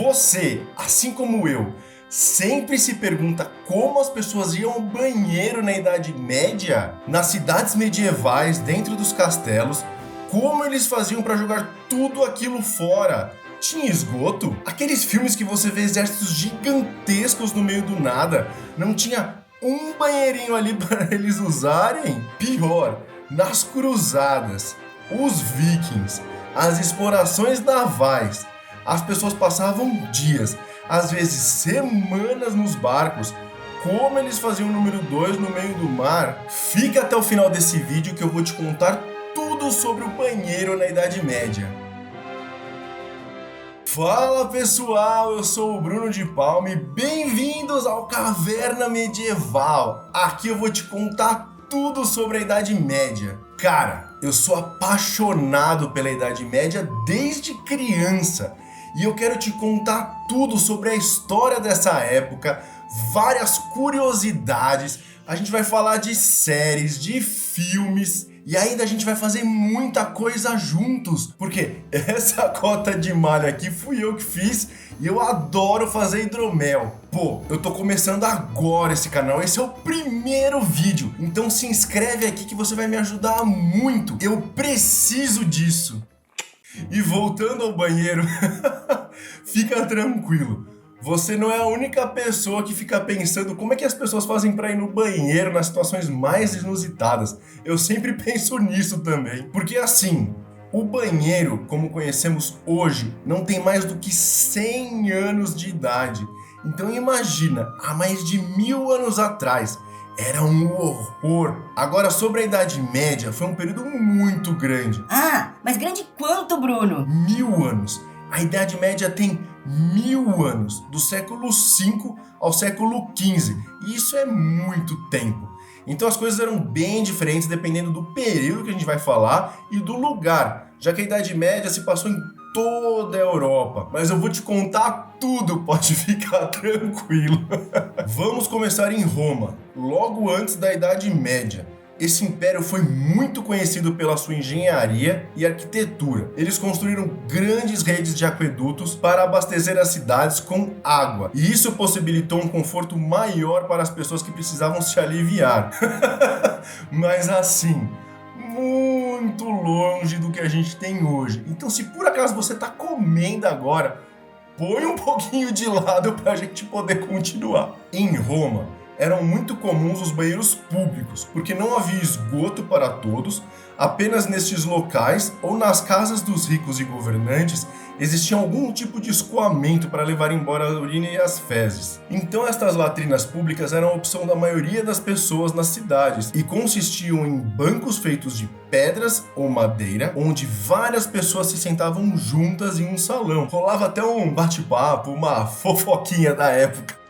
Você, assim como eu, sempre se pergunta como as pessoas iam ao banheiro na Idade Média? Nas cidades medievais, dentro dos castelos, como eles faziam para jogar tudo aquilo fora? Tinha esgoto? Aqueles filmes que você vê exércitos gigantescos no meio do nada, não tinha um banheirinho ali para eles usarem? Pior, nas cruzadas, os vikings, as explorações navais, as pessoas passavam dias, às vezes semanas nos barcos. Como eles faziam o número 2 no meio do mar? Fica até o final desse vídeo que eu vou te contar tudo sobre o banheiro na Idade Média. Fala pessoal, eu sou o Bruno de Palma e bem-vindos ao Caverna Medieval. Aqui eu vou te contar tudo sobre a Idade Média. Cara, eu sou apaixonado pela Idade Média desde criança e eu quero te contar tudo sobre a história dessa época, várias curiosidades, a gente vai falar de séries, de filmes e ainda a gente vai fazer muita coisa juntos, porque essa cota de malha aqui fui eu que fiz e eu adoro fazer hidromel. Pô, eu tô começando agora esse canal, esse é o primeiro vídeo, então se inscreve aqui que você vai me ajudar muito, eu preciso disso. E voltando ao banheiro, fica tranquilo. Você não é a única pessoa que fica pensando como é que as pessoas fazem para ir no banheiro nas situações mais inusitadas. Eu sempre penso nisso também. Porque assim, o banheiro, como conhecemos hoje, não tem mais do que 100 anos de idade. Então imagina, há mais de 1000 anos atrás, era um horror. Agora, sobre a Idade Média, foi um período muito grande. Ah, mas grande quanto, Bruno? 1000 anos. A Idade Média tem 1000 anos, do século V ao século XV, e isso é muito tempo. Então as coisas eram bem diferentes dependendo do período que a gente vai falar e do lugar, já que a Idade Média se passou em toda a Europa. Mas eu vou te contar tudo, pode ficar tranquilo. Vamos começar em Roma, logo antes da Idade Média. Esse império foi muito conhecido pela sua engenharia e arquitetura. Eles construíram grandes redes de aquedutos para abastecer as cidades com água. E isso possibilitou um conforto maior para as pessoas que precisavam se aliviar. Mas assim, muito longe do que a gente tem hoje. Então, se por acaso você está comendo agora, põe um pouquinho de lado para a gente poder continuar. Em Roma, eram muito comuns os banheiros públicos, porque não havia esgoto para todos, apenas nestes locais ou nas casas dos ricos e governantes existia algum tipo de escoamento para levar embora a urina e as fezes. Então estas latrinas públicas eram a opção da maioria das pessoas nas cidades e consistiam em bancos feitos de pedras ou madeira, onde várias pessoas se sentavam juntas em um salão. Rolava até um bate-papo, uma fofoquinha da época.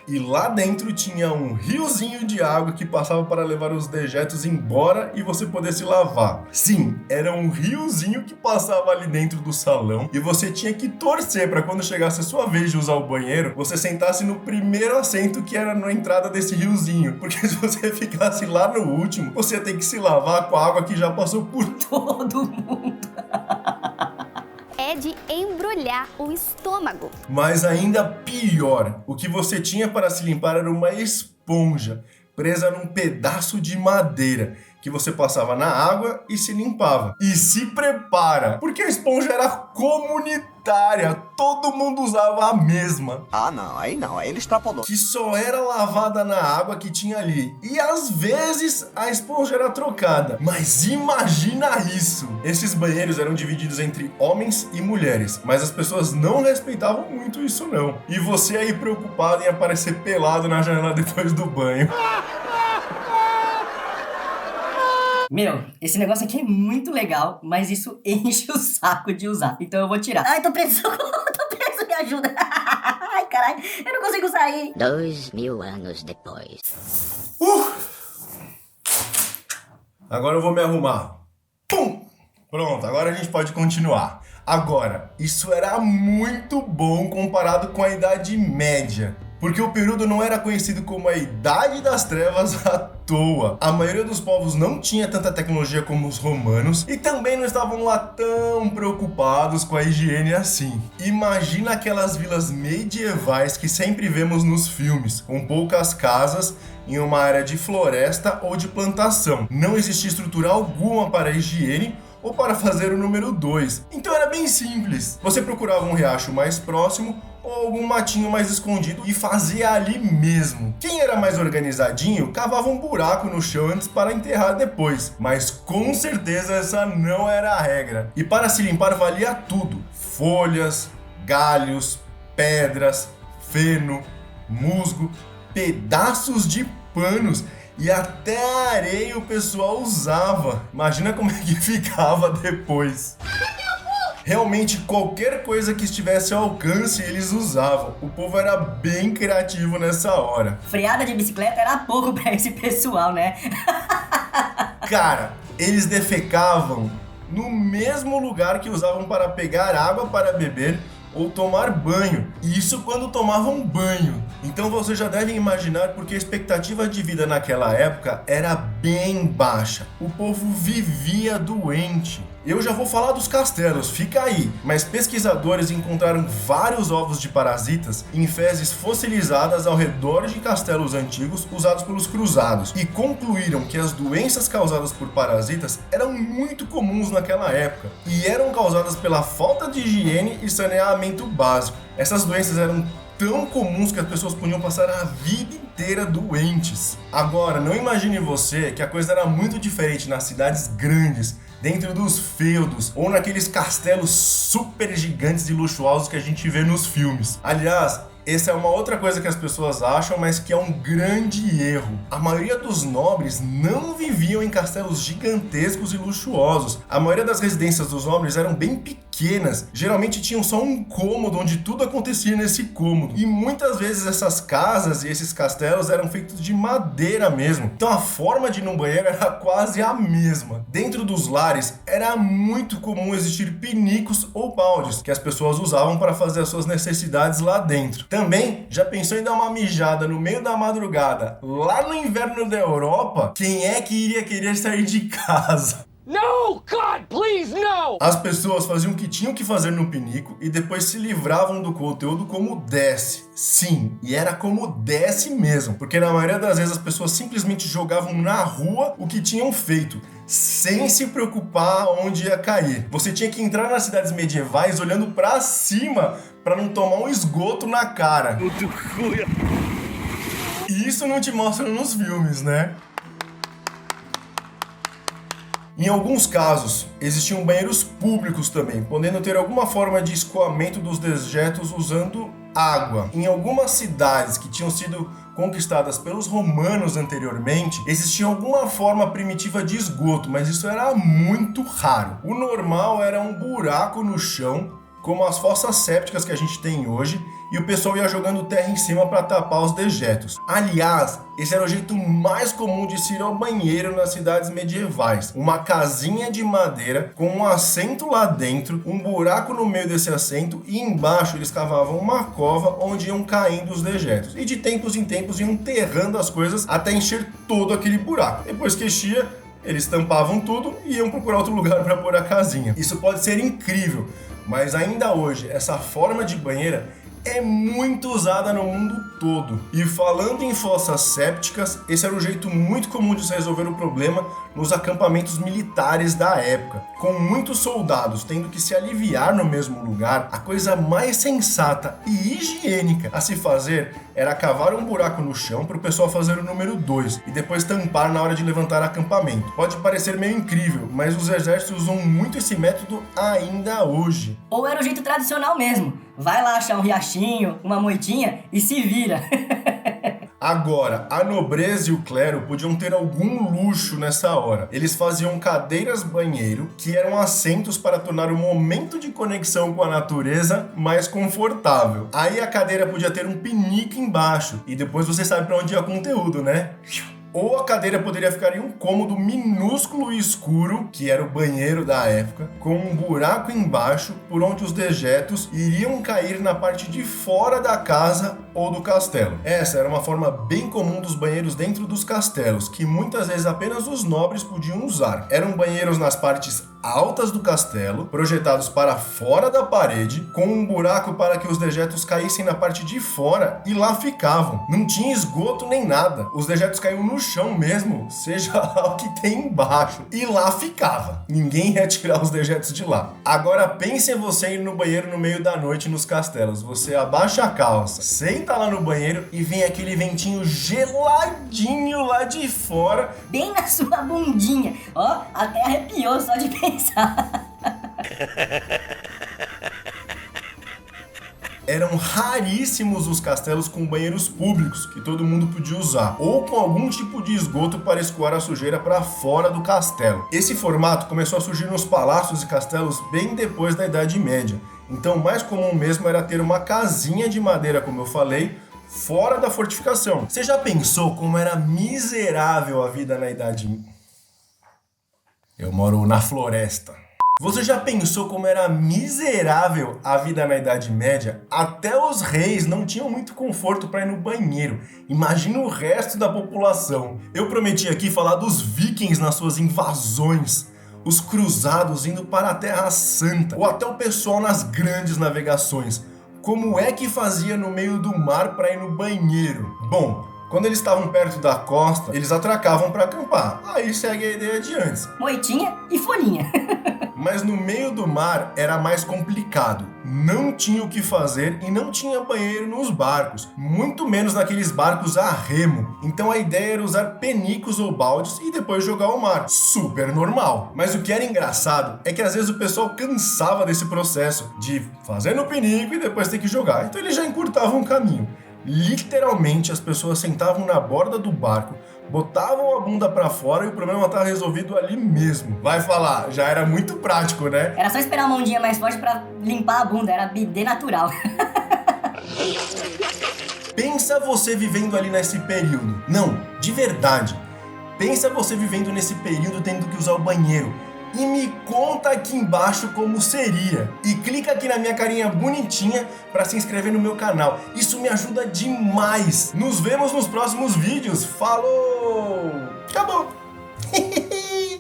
E lá dentro tinha um riozinho de água que passava para levar os dejetos embora e você poder se lavar. Sim, era um riozinho que passava ali dentro do salão e você tinha que torcer para quando chegasse a sua vez de usar o banheiro, você sentasse no primeiro assento que era na entrada desse riozinho. Porque se você ficasse lá no último, você ia ter que se lavar com a água que já passou por Todo mundo. É de embrulhar o estômago. Mas ainda pior, o que você tinha para se limpar era uma esponja presa num pedaço de madeira que você passava na água e se limpava. E se prepara, porque a esponja era comunitária, todo mundo usava a mesma. Ah, não, aí ele extrapolou. Que só era lavada na água que tinha ali. E às vezes a esponja era trocada. Mas imagina isso! Esses banheiros eram divididos entre homens e mulheres, mas as pessoas não respeitavam muito isso não. E você aí preocupado em aparecer pelado na janela depois do banho. Meu, esse negócio aqui é muito legal, mas isso enche o saco de usar. Então eu vou tirar. Ai, tô preso, me ajuda. Ai, caralho, eu não consigo sair. 2000 anos depois. Agora eu vou me arrumar. Pum! Pronto, agora a gente pode continuar. Agora, isso era muito bom comparado com a Idade Média. Porque o período não era conhecido como a Idade das Trevas à toa. A maioria dos povos não tinha tanta tecnologia como os romanos e também não estavam lá tão preocupados com a higiene assim. Imagina aquelas vilas medievais que sempre vemos nos filmes, com poucas casas em uma área de floresta ou de plantação. Não existia estrutura alguma para a higiene ou para fazer o número 2. Então era bem simples. Você procurava um riacho mais próximo ou algum matinho mais escondido e fazia ali mesmo. Quem era mais organizadinho cavava um buraco no chão antes para enterrar depois, mas com certeza essa não era a regra. E para se limpar valia tudo: folhas, galhos, pedras, feno, musgo, pedaços de panos e até a areia o pessoal usava. Imagina como é que ficava depois. Realmente qualquer coisa que estivesse ao alcance eles usavam. O povo era bem criativo nessa hora. Freada de bicicleta era pouco pra esse pessoal, né? Cara, eles defecavam no mesmo lugar que usavam para pegar água para beber ou tomar banho. Isso quando tomavam banho. Então você já deve imaginar porque a expectativa de vida naquela época era bem baixa. O povo vivia doente. Eu já vou falar dos castelos, fica aí. Mas pesquisadores encontraram vários ovos de parasitas em fezes fossilizadas ao redor de castelos antigos usados pelos cruzados e concluíram que as doenças causadas por parasitas eram muito comuns naquela época e eram causadas pela falta de higiene e saneamento básico. Essas doenças eram tão comuns que as pessoas podiam passar a vida inteira doentes. Agora, não imagine você que a coisa era muito diferente nas cidades grandes, dentro dos feudos ou naqueles castelos super gigantes e luxuosos que a gente vê nos filmes. Aliás, essa é uma outra coisa que as pessoas acham, mas que é um grande erro. A maioria dos nobres não viviam em castelos gigantescos e luxuosos. A maioria das residências dos nobres eram bem pequenas. Geralmente tinham só um cômodo onde tudo acontecia nesse cômodo. E muitas vezes essas casas e esses castelos eram feitos de madeira mesmo. Então a forma de ir num banheiro era quase a mesma. Dentro dos lares era muito comum existir pinicos ou baldes que as pessoas usavam para fazer as suas necessidades lá dentro. Também, já pensou em dar uma mijada no meio da madrugada, lá no inverno da Europa? Quem é que iria querer sair de casa? No, God, please, no! As pessoas faziam o que tinham que fazer no pinico e depois se livravam do conteúdo como desce. Sim, e era como desce mesmo, porque na maioria das vezes as pessoas simplesmente jogavam na rua o que tinham feito, sem se preocupar onde ia cair. Você tinha que entrar nas cidades medievais olhando pra cima para não tomar um esgoto na cara. E isso não te mostra nos filmes, né? Em alguns casos, existiam banheiros públicos também, podendo ter alguma forma de escoamento dos dejetos usando água. Em algumas cidades que tinham sido conquistadas pelos romanos anteriormente, existia alguma forma primitiva de esgoto, mas isso era muito raro. O normal era um buraco no chão, como as fossas sépticas que a gente tem hoje, e o pessoal ia jogando terra em cima para tapar os dejetos. Aliás, esse era o jeito mais comum de se ir ao banheiro nas cidades medievais. Uma casinha de madeira com um assento lá dentro, um buraco no meio desse assento e embaixo eles cavavam uma cova onde iam caindo os dejetos. E de tempos em tempos iam enterrando as coisas até encher todo aquele buraco. Depois que enchia, eles tampavam tudo e iam procurar outro lugar para pôr a casinha. Isso pode ser incrível, mas ainda hoje essa forma de banheira é muito usada no mundo todo. E falando em fossas sépticas, esse era um jeito muito comum de se resolver o problema nos acampamentos militares da época. Com muitos soldados tendo que se aliviar no mesmo lugar, a coisa mais sensata e higiênica a se fazer era cavar um buraco no chão para o pessoal fazer o número 2 e depois tampar na hora de levantar acampamento. Pode parecer meio incrível, mas os exércitos usam muito esse método ainda hoje. Ou era o jeito tradicional mesmo. Vai lá achar um riachinho, uma moitinha e se vira. Agora, a nobreza e o clero podiam ter algum luxo nessa hora. Eles faziam cadeiras banheiro, que eram assentos para tornar o momento de conexão com a natureza mais confortável. Aí a cadeira podia ter um pinico embaixo, e depois você sabe para onde ia o conteúdo, né? ou a cadeira poderia ficar em um cômodo minúsculo e escuro, que era o banheiro da época, com um buraco embaixo por onde os dejetos iriam cair na parte de fora da casa ou do castelo. Essa era uma forma bem comum dos banheiros dentro dos castelos, que muitas vezes apenas os nobres podiam usar. Eram banheiros nas partes altas do castelo, projetados para fora da parede, com um buraco para que os dejetos caíssem na parte de fora e lá ficavam. Não tinha esgoto nem nada. Os dejetos caíam no chão mesmo, seja lá o que tem embaixo. E lá ficava. Ninguém ia tirar os dejetos de lá. Agora pense você ir no banheiro no meio da noite nos castelos. Você abaixa a calça, senta lá no banheiro e vem aquele ventinho geladinho lá de fora. Bem na sua bundinha. Ó, até arrepiou só de pensar. Eram raríssimos os castelos com banheiros públicos que todo mundo podia usar, ou com algum tipo de esgoto para escoar a sujeira para fora do castelo. Esse formato começou a surgir nos palácios e castelos bem depois da Idade Média, então o mais comum mesmo era ter uma casinha de madeira, como eu falei, fora da fortificação. Você já pensou como era miserável a vida na Idade Média? Eu moro na floresta. Você já pensou como era miserável a vida na Idade Média? Até os reis não tinham muito conforto para ir no banheiro. Imagina o resto da população. Eu prometi aqui falar dos vikings nas suas invasões, os cruzados indo para a Terra Santa, ou até o pessoal nas grandes navegações. Como é que fazia no meio do mar para ir no banheiro? Bom, quando eles estavam perto da costa, eles atracavam para acampar. Aí segue a ideia de antes. Moitinha e folhinha. Mas no meio do mar era mais complicado. Não tinha o que fazer e não tinha banheiro nos barcos, muito menos naqueles barcos a remo. Então a ideia era usar penicos ou baldes e depois jogar ao mar. Super normal. Mas o que era engraçado é que às vezes o pessoal cansava desse processo de fazer no penico e depois ter que jogar. Então eles já encurtavam o caminho. Literalmente as pessoas sentavam na borda do barco, botavam a bunda pra fora e o problema estava resolvido ali mesmo. Vai falar, já era muito prático, né? Era só esperar a mãozinha mais forte pra limpar a bunda, era bidê natural. Pensa você vivendo ali nesse período. Não, de verdade. Pensa você vivendo nesse período tendo que usar o banheiro. E me conta aqui embaixo como seria. E clica aqui na minha carinha bonitinha para se inscrever no meu canal. Isso me ajuda demais. Nos vemos nos próximos vídeos. Falou! Acabou!